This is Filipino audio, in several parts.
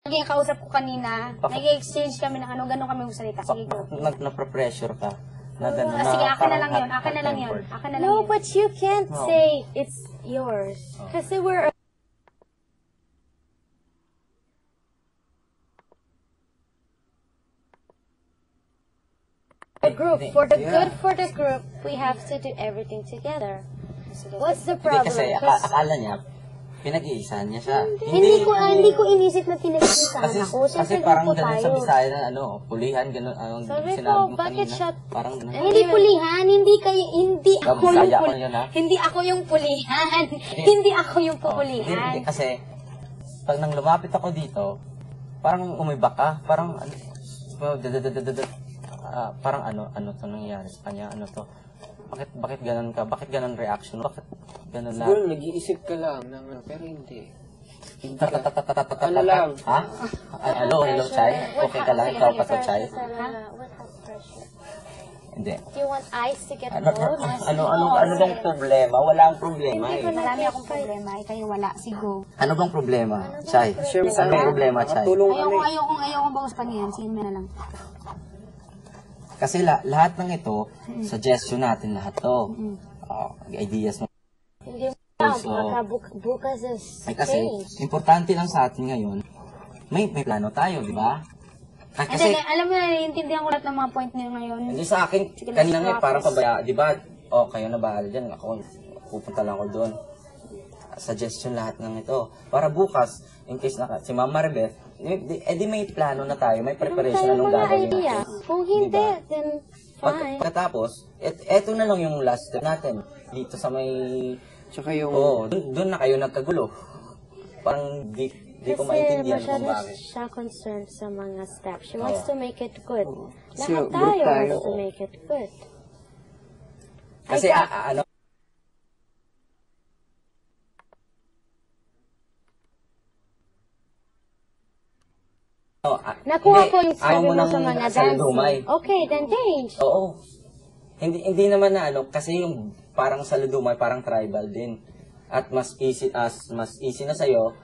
Naging kausap ko kanina, nag-exchange kami ng ano, gano'n kami magsalita. Sige, go. Napressure ka. Sige, akin na lang yun. Akin na lang yun. Akin na lang No, yun. but you can't say it's yours. Kasi we're a group. For the good for the group, we have to do everything together. What's the Hindi problem? kasi akala niya, pinag-iisahan niya siya. Hindi ko inisip na pinag-iisahan ako. Kasi Siyempre, parang grupo ganun sa tayo. Bisaya na ano, pulihan, ganun, Sabi sinabi ko, mo bakit kanina. siya? Parang ganun. Hindi pulihan, hindi ako yung Bisaya ko pulihan. yun, ha? Hindi ako yung pulihan. Hindi ako yung pupulihan. Hindi, kasi, pag nang lumapit ako dito, parang umibak ka, parang, parang ano to nangyayari sa kanya, ano to. Bakit ganun ka? Bakit ganun reaction? Bakit ganun lang? Siguro nag-iisip ka lang ng ano, pero hindi. Ano lang? Ha? Hello, Chay? Okay ka lang? Ikaw pa to, Chay? What pressure? Hindi. Do you want ice to get Ano cold? bang problema? Wala ang problema eh. Marami akong problema. Kayo wala. Sigo. Ano bang problema, Chay? Sure, Anong problema, Chay? Tulong kami. Ayokong bawas pa niyan. Sige mo na lang. Kasi lahat ng ito, suggestion natin lahat to. Ideas mo. Hindi mo baka bukas is Kasi, change. importante lang sa atin ngayon, may plano tayo, di ba? Kasi, Alam mo na, naiintindihan ko lahat ng mga point niyo ngayon. hindi sa akin, kanina nga parang pabaya, di ba? Kayo na bahala dyan, ako, pupunta lang ako doon. Suggestion lahat ng ito. Para bukas, in case na si Ma'am Maribeth, di may plano na tayo, may preparation anong gagawin idea. natin. Kung hindi, Diba? then fine. Pagkatapos, eto na lang yung last step natin. Dito sa may... Tsaka yung... doon na kayo nagkagulo. Parang di ko maintindihan kung masyado bakit. siya concerned sa mga steps. She wants to make it good. Kasi Lahat group tayo tayo. wants to make it good. Kasi ano... Nakuha ko yung ayaw sabi mo nang sa mga saludumay. dancing. Okay, then change. Oo. Hindi naman na ano, kasi yung parang saludumay, parang tribal din. At mas easy na sa'yo,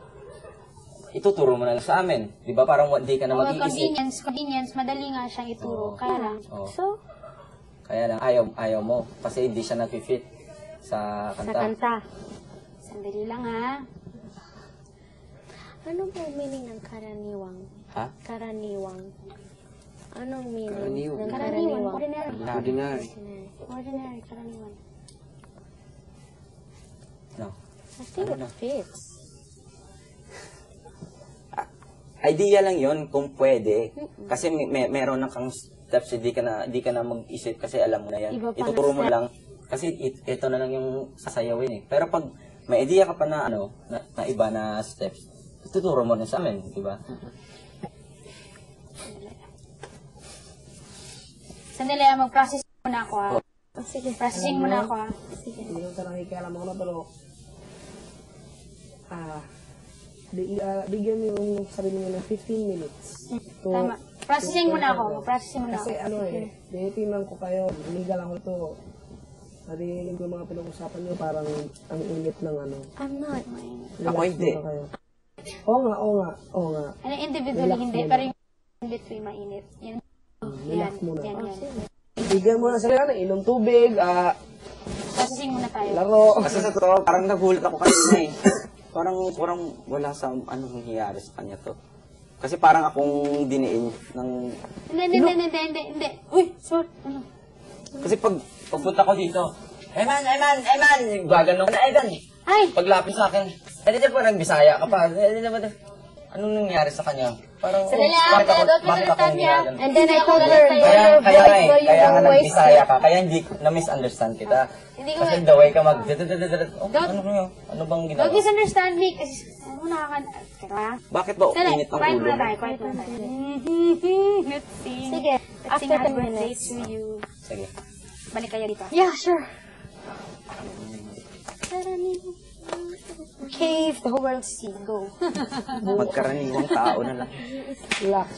ituturo mo na lang sa amin. Di ba? Parang hindi ka na mag-iisip. Convenience, madali nga siyang ituro. Kaya lang. Oo. So, Kaya lang, ayaw mo. Kasi hindi siya nag-fit sa sa kanta. kanta. Sandali lang ha. Ano po meaning ng karaniwang? Ha? Karaniwang. Anong meaning Karaniwang. ng Karaniwan. karaniwang? Ordinary. Ordinary, karaniwan. No. I think it fits. Idea lang yon kung pwede. Kasi meron na kang steps, di ka na mag-isip kasi alam mo na yan. Iba pa Ituturo na mo step. lang. Kasi ito na lang yung sasayawin eh. Pero pag may idea ka pa na na iba na steps, ituturo mo na sa amin, di ba? Sandali mag-process muna ako ha. Sige. Processing muna ako ha. Hindi naman talaga nakikialam ako na pero bigyan mo yung sarili mo ng 15 minutes. Tama. Processing muna ako. Processing muna ako. Kasi tinitingnan ko kayo, legal ako ito. Narinig ko yung mga pinag-usapan nyo, parang ang init ng ano. I'm not. Ako hindi. Relax muna kayo. Oo nga. Ano, individually Relax hindi, muna. pero yung in between mainit. Yan. Relax Yan. muna. Yan. Bigyan mo na sila ng inom tubig, Processing muna tayo. laro. Kasi sa totoo, parang nagulat ako kanina eh. Parang wala sa anong nangyayari sa kanya to. Kasi parang akong diniin ng... Hindi. Uy, sorry. Ano? Kasi pagpunta ko dito, Eman! Gagano ka na, Egan! Ay! Paglapis sa akin, di po nag-Bisaya ka pa. Anong nangyari sa kanya? Parang, Sandali, bakit ako don't misunderstand niya. ginagano? And then I told her, Kaya your voice, nga bro, you kaya nga don't waste nag-Bisaya it. ka, kaya hindi na-misunderstand kita. Hindi ko Kasi the way ka ano bang Don't ginawa? misunderstand me kasi ano nakaka... Bakit ba Sandali, init ang quiet ulo muna mo? tayo, quiet muna tayo. Let's sing. Sige, Let's after sing happy 10 birthday minutes. to you. Sige. Balik kayo dito. Yeah, sure. Cave the world see. Go. Magkaraniwang tao na lang. Relax.